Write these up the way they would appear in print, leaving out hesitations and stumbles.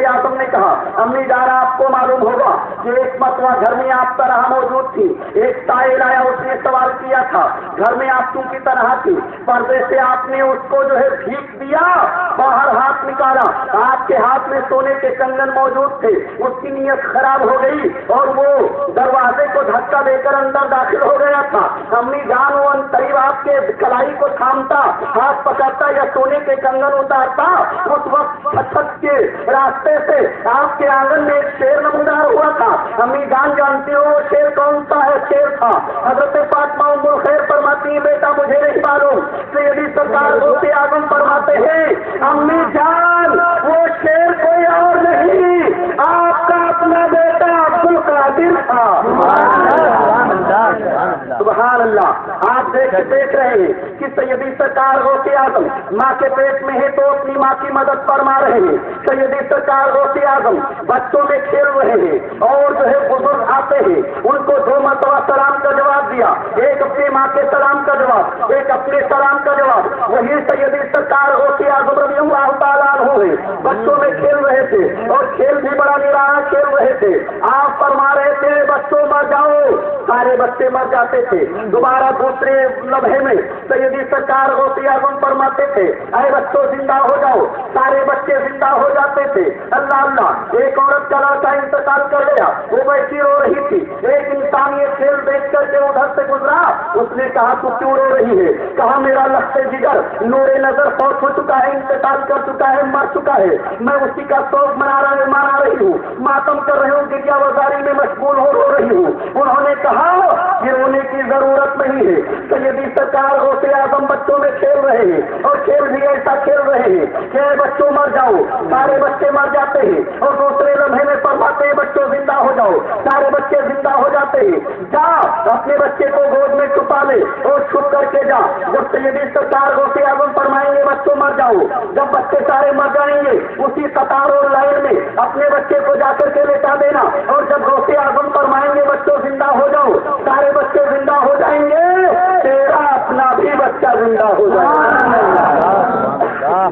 غوث اعظم نے کہا امی جان آپ کو معلوم ہوگا کہ ایک مرتبہ گھر میں آپ طرح موجود تھی، ایک سائل آیا اس نے سوال کیا تھا، گھر میں آپ کی طرح تھی، پردے سے آپ نے اس کو جو ہے بھیک دیا، باہر ہاتھ نکالا، آپ کے ہاتھ میں سونے کے کنگن موجود تھے، اس کی نیت خراب ہو گئی اور وہ دروازے کو دھکا دے کر اندر داخل ہو گیا تھا۔ امی جان وہ قریب آپ کے کلائی کو تھامتا، ہاتھ پکڑتا یا سونے کے کنگن اتارتا، اس وقت چھت کے راستے سے آپ کے آنگن میں ایک شیر نمودار ہوا تھا۔ امی جان جانتی ہو وہ شیر کون سا ہے؟ شیر تھا حضرت فاطمہ ام الخیر فرماتی ہیں بیٹا مجھے نہیں معلوم، سیدی سرکار غوث اعظم فرماتے ہیں امی جان وہ شیر کوئی اور نہیں آپ کا اپنا بیٹا عبد القادر تھا۔ سبحان اللہ۔ آپ دیکھ رہے ہیں کہ سیدی سرکار غوث اعظم ماں کے پیٹ میں ہے تو اپنی ماں کی مدد فرما رہے ہیں، سیدی سرکار غوث اعظم بچوں میں کھیل رہے ہیں اور جو ہے بزرگ آتے ہیں، ان کو 2 مرتبہ سلام کا جواب دیا، ایک اپنی ماں کے سلام کا جواب، ایک اپنے سلام کا جواب، وہی سیدی سرکار غوث اعظم رضی اللہ تعالیٰ عنہ ہے، بچوں میں کھیل رہے تھے اور کھیل بھی بڑا نرالا کھیل رہے تھے۔ آپ فرما رہے تھے بچوں مر جاؤ، سارے بچے مر جاتے تھے۔ دوبارہ دوسرے لمحے میں سیدی سرکار غوث اعظم فرماتے تھے اے بچوں زندہ ہو جاؤ، سارے بچے زندہ ہو جاتے تھے۔ اللہ اللہ، ایک عورت کا لڑکا انتقال کر گیا، وہ بیٹھی رو رہی تھی، ایک انسان یہ کھیل دیکھ کر کے ادھر سے گزرا، اس نے کہا تو کیوں رو رہی ہے؟ کہا میرا لخت جگر نور نظر فوت ہو چکا ہے، انتقال کر چکا ہے، مر چکا ہے، میں اسی کا شوق منا رہی ہوں، ماتم کر رہی ہوں، گریا وزاری میں مشغول ہو رو رہی ہوں۔ انہوں نے کہا کہ رونے کی ضرورت نہیں ہے، سیدی سرکار غوث اعظم بچوں میں کھیل رہے ہیں اور کھیل بھی ایسا کھیل رہے ہیں کہ اے بچوں مر جاؤ، سارے بچے مر جاتے ہیں، اور دوسرے لمحے میں فرماتے ہیں بچوں زندہ ہو جاؤ، سارے بچے زندہ ہو جاتے ہیں۔ جا اپنے بچے کو گود میں چھپا لے اور چھپ کر کے جا، جب سیدی سرکار غوث اعظم فرمائیں گے بچوں مر جاؤ، جب بچے سارے مر جائیں گے اسی قطار اور لائن میں اپنے بچے کو جا کر کے لٹا دینا، اور جب غوث اعظم فرمائیں گے بچوں زندہ ہو جاؤ، سارے بچے زندہ ہو جائیں گے، تیرا اپنا بھی بچہ زندہ ہو جائے گا،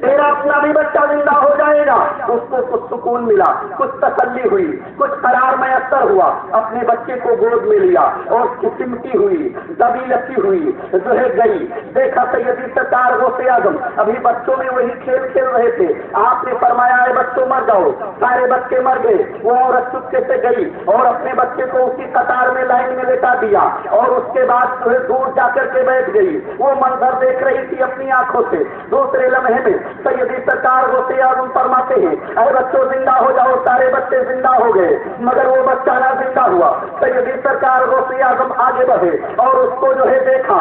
تیرا اپنا بھی بچہ زندہ ہو جائے گا۔ اس کو کچھ سکون ملا، کچھ تسلی ہوئی، کچھ قرار میسر ہوا، اپنے بچے کو گود میں لیا اور چمکی ہوئی، دبی لکی ہوئی جو ہے گئی۔ دیکھا سیدی سرکار غوث اعظم ابھی بچوں میں وہی کھیل کھیل رہے تھے، آپ نے فرمایا ہے بچوں مر جاؤ، سارے بچے مر گئے۔ وہ عورت چپکے سے گئی اور اپنے بچے کو اسی قطار میں لائن میں لٹا دیا، اور اس کے بعد جو ہے دور جا کر کے بیٹھ گئی، وہ منظر دیکھ رہی تھی اپنی آنکھوں سے۔ دوسرے لمحے میں سیدی سرکار غوث اعظم فرماتے ہیں اے بچوں زندہ ہو جاؤ، سارے بچے زندہ ہو گئے، مگر وہ بچہ نہ زندہ ہوا۔ سیدی سرکار غوث اعظم آگے بڑھے اور اس کو جو ہے دیکھا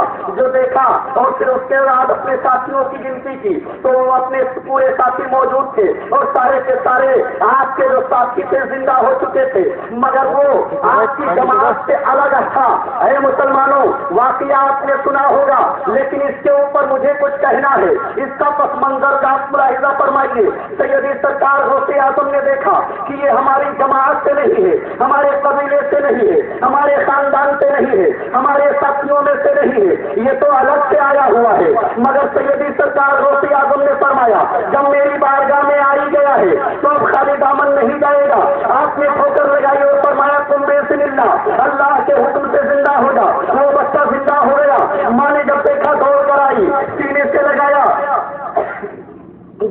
اور پھر اس کے بعد اپنے ساتھیوں کی گنتی کی تو وہ اپنے پورے ساتھی موجود تھے، اور سارے کے سارے آپ کے جو ساتھی تھے زندہ ہو چکے تھے، مگر وہ آپ کی جماعت سے الگ تھا۔ اے مسلمانوں، واقعہ آپ نے سنا ہوگا، لیکن اس کے اوپر مجھے کچھ کہنا ہے، اس کا پس منظر کا ملاحظہ فرمائیے۔ سیدی سرکار غوث اعظم نے دیکھا کہ یہ ہماری جماعت سے نہیں ہے، ہمارے قبیلے سے نہیں ہے، ہمارے خاندان سے نہیں ہے، ہمارے ساتھیوں میں سے نہیں ہے، یہ تو الگ سے آیا ہوا ہے۔ مگر سیدی سرکار غوث اعظم نے فرمایا جب میری بارگاہ میں آئی گیا ہے تو اب خالی دامن نہیں جائے گا۔ آپ نے ٹھوکر لگائی اور فرمایا تم بسم اللہ، اللہ کے حکم سے زندہ ہو جا۔ وہ بچہ زندہ ہو گیا۔ ماں نے جب دیکھا دوڑ کر آئی، سینے سے لگایا،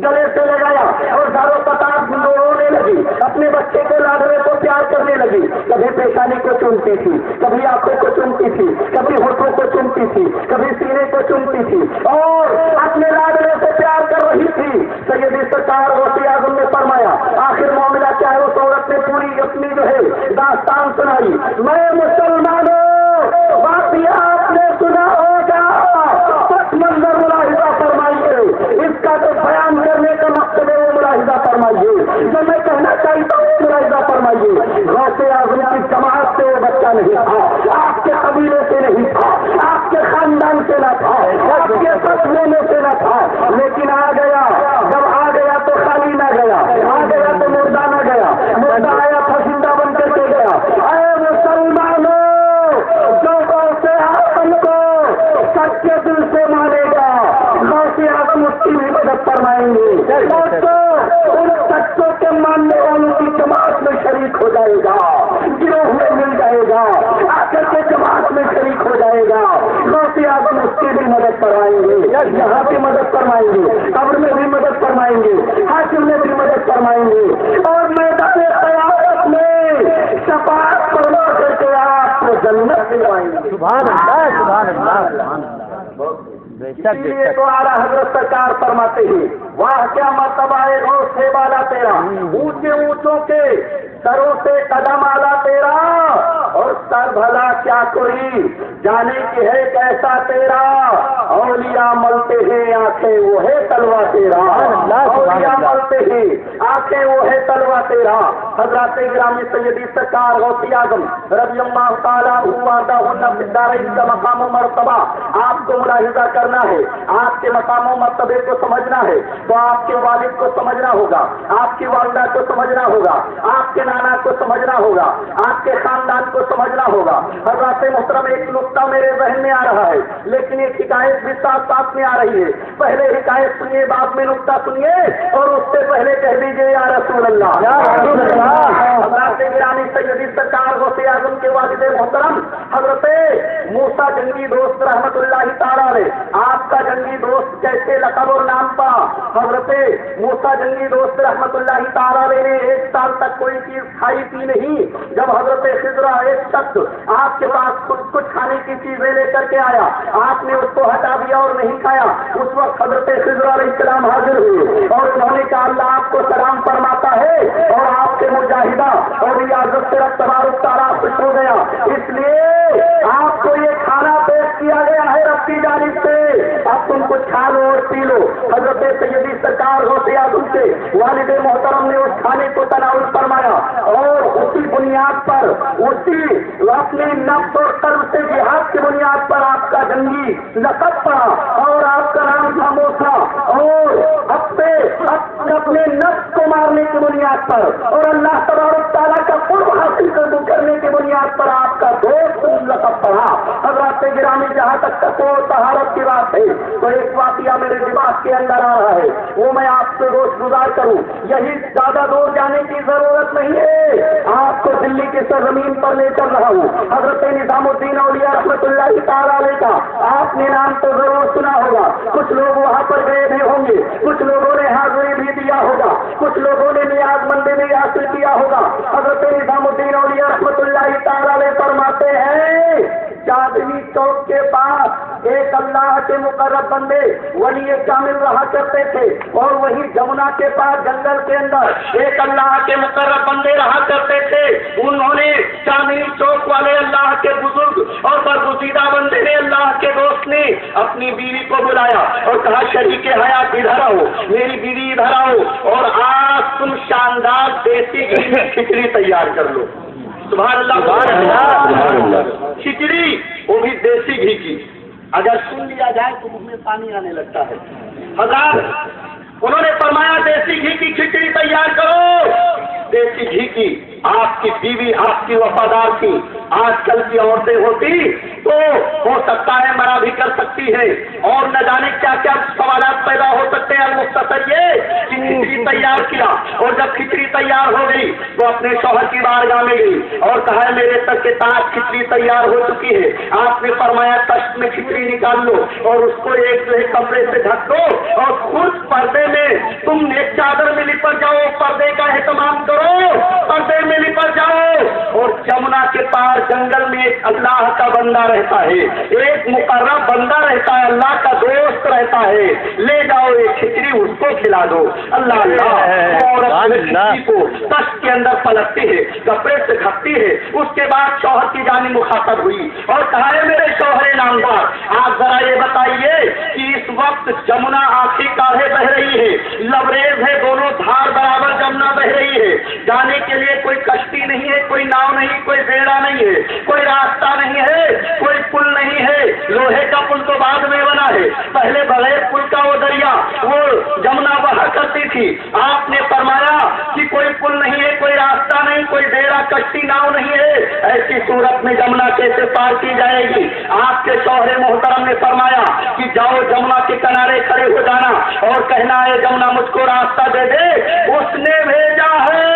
گلے سے لگایا اور دارو قطار رونے لگی، اپنے بچے کو لاڈلے کو پیار کرنے لگی۔ کبھی پیشانی کو چومتی تھی، کبھی آنکھوں کو چومتی تھی، کبھی ہونٹوں کو چومتی تھی، کبھی سینے کو چومتی تھی اور اپنے لاڈلے سے پیار کر رہی تھی۔ سیدی سرکار غوث اعظم نے فرمایا آخر معاملہ کیا ہے؟ اس عورت نے پوری اپنی جو ہے داستان سنائی۔ میں مسلمانوں، واقعہ آپ نے سنا ہوگا، پس منظر ملاحظہ فرمائیے، اس کا تو بیان کرنے کا مقصد ہے وہ ملاحظہ فرمائیے، جو میں کہنا چاہتا ہوں ملاحظہ فرمائیے۔ غوث اعظم کی جماعت سے وہ بچہ نہیں تھا، آپ کے قبیلے سے نہیں تھا، آپ کے خاندان سے نہ تھا، آپ کے قصبے میں سے نہ تھا، لیکن آ گیا۔ جب آ گیا تو خالی نہ گیا، آ گیا تو مردہ نہ گیا، مردہ آیا تھا زندہ بن کر کے گیا۔ اے مسلمانوں، جو غوث اعظم کو سچے دل سے مانے گا غوث اعظم اس کی بھی مدد فرمائیں گے۔ ان فرمائیں گے اور میدان قیامت میں شفاعت فرما کر کے آپ کو جنت دلوائیں گے. سبحان اللہ سبحان اللہ سبحان اللہ. اسی لیے تو اعلیٰ حضرت سرکار فرماتے ہیں واہ کیا مرتبہ ہے غوث ہے بالا تیرا, اونچے اونچوں کے سروں سے قدم آلا تیرا, اور سر بھلا کیا کوئی جانے کی ہے کیسا تیرا, اولیاء ملتے ہیں آنکھیں وہ ہے تلوا تیرا, اولیاء ملتے ہیں آنکھیں وہ ہے تلوا تیرا. حضرات گرامی سیدی سرکار غوث اعظم رضی اللہ تعالیٰ عنہ کا مقام و مرتبہ آپ کو ملاحظہ کرنا ہے, آپ کے مقام و مرتبے کو سمجھنا ہے تو آپ کے والد کو سمجھنا ہوگا, آپ کی والدہ کو سمجھنا ہوگا, آپ کے نانا کو سمجھنا ہوگا, آپ کے خاندان کو سمجھنا ہوگا. حضرات محترم ایک نقطہ میرے ذہن میں آ رہا ہے لیکن ایک حکایت بھی ساتھ ساتھ میں آ رہی ہے. پہلے حکایت سنیے بعد میں نقطہ سنیے اور اس سے پہلے کہہ دیجیے یا رسول اللہ. حضرات گرامی سیدی سرکار غوث اعظم کے والد محترم حضرت موسیٰ جنگی دوست رحمت اللہ تعالیٰ علیہ, آپ کا جنگی دوست کیسے لقب اور نام پا؟ حضرت موسیٰ جنگی دوست رحمت اللہ تعالیٰ علیہ نے 1 سال تک کوئی چیز کھائی پی نہیں. جب حضرت خضر ایک شخص آپ کے پاس کچھ کھانے کی چیزیں لے کر کے آیا, آپ نے اس کو ہٹا دیا اور نہیں کھایا. اس وقت حضرت خضر علیہ السلام حاضر ہوئے اور انہوں نے کہا اللہ آپ کو سلام فرماتا ہے اور آپ کے مجاہدہ اور ریاضت سے رب تبارک تعالیٰ خوش ہو گیا, اس لیے آپ کو یہ کھانا پیش کیا گیا ہے رب کی جانب سے, اب تم کچھ کھا لو اور پی لو. حضرت سیدی سرکار غوث اعظم کے والد محترم نے اس کھانے کو تناول فرمایا اور اسی بنیاد پر اسی اپنے نفس اور قلب سے جہاد کی بنیاد پر آپ کا جنگی لقب پڑا اور آپ کا نام تھا موسیٰ, اور اپنے نفس کو مارنے کی بنیاد پر اور اللہ تبارک تعالیٰ کا قرب حاصل کرنے کی بنیاد پر آپ کا دوست لقب پڑا. حضرات گرامی جہاں تک تقویٰ اور طہارت کی بات ہے تو ایک واقعہ میرے دماغ کے اندر آ رہا ہے, وہ میں آپ سے روز گزار کروں. یہی زیادہ دور جانے کی ضرورت نہیں ہے, آپ کو دلی کی سرزمین پر لے کر رہا ہوں. حضرت نظام الدین اولیاء رحمت اللہ تعالیٰ علیہ کا آپ نے نام تو ضرور سنا ہوگا, کچھ لوگ وہاں پر گئے بھی ہوں گے, کچھ لوگوں نے حاضری بھی دیا ہوگا, کچھ لوگوں نے نیاز مندی بھی حاصل کیا ہوگا. حضرت نظام الدین اولیاء رحمت اللہ تعالیٰ علیہ فرماتے ہیں چاندنی چوک کے پاس ایک اللہ کے مقرب بندے ولی کامل رہا کرتے تھے, اور وہی جمنا کے پاس جنگل کے اندر ایک اللہ کے مقرب بندے رہا کرتے تھے. انہوں نے چاندنی چوک والے اللہ کے بزرگ اور برگزیدہ بندے نے اللہ کے دوست نے اپنی بیوی کو بلایا اور کہا شریک حیات ادھر آؤ, میری بیوی ادھر آؤ اور آج تم شاندار دیسی گھی میں کھچڑی تیار کر لو. سبحان اللہ. کھچڑی وہ بھی دیسی گھی کی, اگر سن لیا جائے تو منہ میں پانی آنے لگتا ہے. حضرات انہوں نے فرمایا دیسی گھی کی کھچڑی تیار کرو. دیسی گھی کی آپ کی بیوی آپ کی وفادار تھی. آج کل کی عورتیں ہوتی تو ہو سکتا ہے منع بھی کر سکتی ہے اور نہ جانے کیا کیا سوالات پیدا ہو سکتے ہیں. المختصر یہ کہ کھچڑی تیار کیا اور جب کھچڑی تیار ہو گئی تو اپنے شوہر کی بارگاہ میں گئی اور کہا میرے سر کے تاج کھچڑی تیار ہو چکی ہے. آپ نے فرمایا تشت میں کھچڑی نکال لو اور اس کو ایک جو ہے کپڑے سے ڈھک دو اور خود پردے میں تم ایک چادر میں لپٹ جاؤ, پردے کا اہتمام کرو, پردے میں لپٹ جاؤ. اور جمنا کے پار جنگل میں ایک اللہ کا بندہ رہتا ہے, ایک مقرب بندہ رہتا ہے, اللہ کا دوست رہتا ہے, لے جاؤ ایک کھچڑی اس کو کھلا دو. اللہ کھچڑی کو تشت کے اندر پلٹتی ہے, کپڑے سے ڈھکتی ہے. اس کے بعد شوہر کی جانب مخاطب ہوئی اور کہا ہے میرے شوہر نامدار آپ ذرا یہ بتائیے کہ اس وقت جمنا آنکھیں کاڑھے بہ رہی ہے, لبریز ہے, دونوں دھار برابر جمنا بہ رہی ہے, جانے کے لیے کوئی کشتی نہیں ہے, کوئی ناؤ نہیں, کوئی بیڑا نہیں ہے, کوئی راستہ نہیں ہے, کوئی پل نہیں ہے. لوہے کا پل تو بعد میں بنا ہے, پہلے بغیر پل کا وہ دریا وہ جمنا بہا کرتی تھی. آپ نے فرمایا کہ کوئی پل نہیں ہے, کوئی راستہ نہیں, کوئی بیڑا کشتی ناؤ نہیں ہے, ایسی صورت میں جمنا کیسے پار کی جائے گی؟ آپ کے شوہر محترم نے فرمایا کہ جاؤ جمنا کے کنارے کھڑے ہو جانا اور کہنا ہے جمنا مجھ کو راستہ دے دے. اس نے بھیجا ہے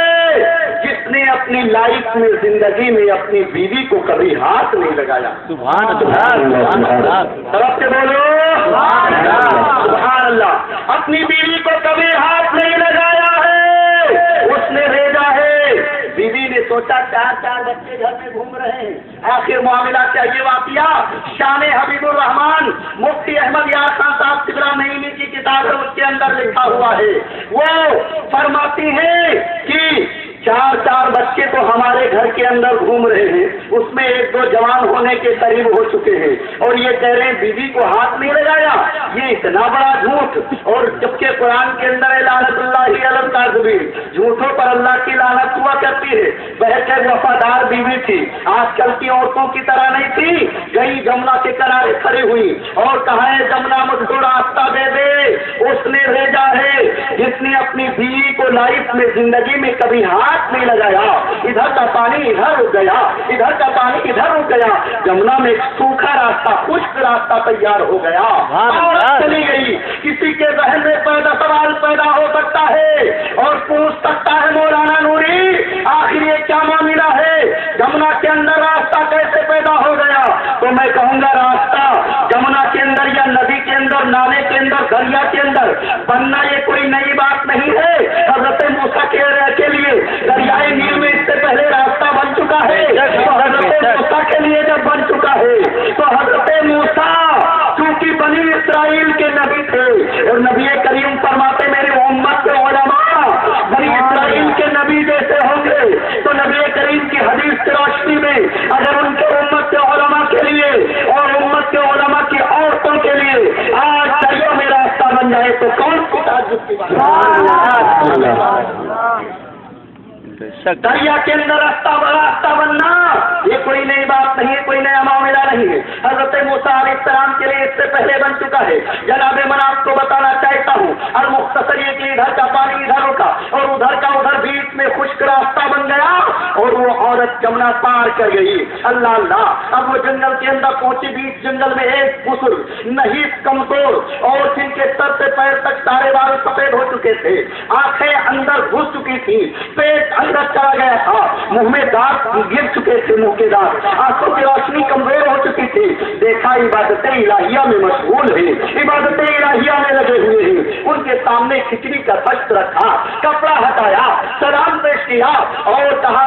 جس نے اپنی لائف میں زندگی میں اپنی بیوی کو کبھی ہاتھ نہیں لگایا. سبحان اللہ. طرف سے بولو سبحان اللہ. اپنی بیوی کو کبھی ہاتھ نہیں لگایا ہے. سوچا چار بچے گھر میں گھوم رہے ہیں. آخر معاملہ چاہیے واقعہ شان حبیب الرحمان مفتی احمد یار خان صاحب سگرا نعیمی کی کتاب ہے, اس کے اندر لکھا ہوا ہے. وہ فرماتی ہیں کہ چار بچے تو ہمارے گھر کے اندر گھوم رہے ہیں, اس میں ایک دو جوان ہونے کے قریب ہو چکے ہیں, اور یہ کہہ رہے ہیں بیوی کو ہاتھ نہیں لگایا. یہ اتنا بڑا جھوٹ, اور جبکہ قرآن کے اندر لعنت اللہ علی الکاذبین, جھوٹوں پر اللہ کی لعنت ہوا کرتی ہے. بہت وفادار بیوی تھی, آج کل کی عورتوں کی طرح نہیں تھی. گئی جمنا کے کنارے کھڑی ہوئی اور کہا ہے جمنا مجھ کو راستہ دے دے. اس نے بھیجا ہے جس نے اپنی بیوی کو لائف میں زندگی میں کبھی ہاتھ نہیں لگایا. ادھر کا پانی ادھر رک گیا, ادھر کا پانی ادھر رک گیا. جمنا میں ایک سوکھا راستہ, خشک راستہ تیار ہو گیا اور چلی گئی. کسی کے ذہن میں سوال پیدا ہو سکتا ہے اور پوچھ سکتا ہے مولانا نوری آخر یہ کیا معاملہ ہے, جمنا کے اندر راستہ کیسے پیدا ہو گیا؟ تو میں کہوں گا راستہ جمنا کے اندر یا ندی کے اندر, نالے کے اندر, دریا کے اندر بننا یہ کوئی نئی بات نہیں ہے. حضرت موسیٰ کے لیے دریائے نیل میں اس سے پہلے راستہ بن چکا ہے. تو حضرت موسیٰ کے لیے جب بن چکا ہے تو حضرت موسیٰ چونکہ بنی اسرائیل کے نبی تھے, اور نبی کریم فرماتے میری امت کے علماء بنی اسرائیل کے نبی جیسے ہوں گے. تو نبی کریم کی حدیث کی روشنی میں اگر ان کے امت کے علماء کے لیے اور امت کے علماء کی عورتوں کے لیے آج دریا میں راستہ بن جائے تو کون سی تعجب کی بات؟ دریا کے اندر راستہ بننا یہ کوئی نئی بات نہیں ہے, کوئی نیا معاملہ نہیں ہے. حضرت موسیٰ علیہ السلام کے لیے اس سے پہلے بن چکا ہے. جناب میں آپ کو بتانا چاہتا ہوں اور مختصر یہ کہ ادھر کا پانی ادھر رکا اور ادھر کا ادھر, بیچ میں خشک راستہ بن گیا اور وہ عورت جمنا پار کر گئی. اللہ اللہ, اب وہ جنگل کے اندر پہنچی. بیچ جنگل میں ایک بزرگ نہیں کمزور اور جن کے سر سے پیر تک سارے بال سفید ہو چکے تھے, آنکھیں اندر گھس چکی تھی, پیٹ اندر چلا گیا تھا, منہ میں دانت گر چکے تھے, منہ کے دانت, آنکھوں کی روشنی کمزور ہو چکی تھی. دیکھا عبادت الہیہ میں مشغول ہے, عبادت الہیہ میں لگے ہوئے ہیں. ان کے سامنے کھچڑی کا تخت رکھا, کپڑا ہٹایا, سلام پیش کیا اور کہا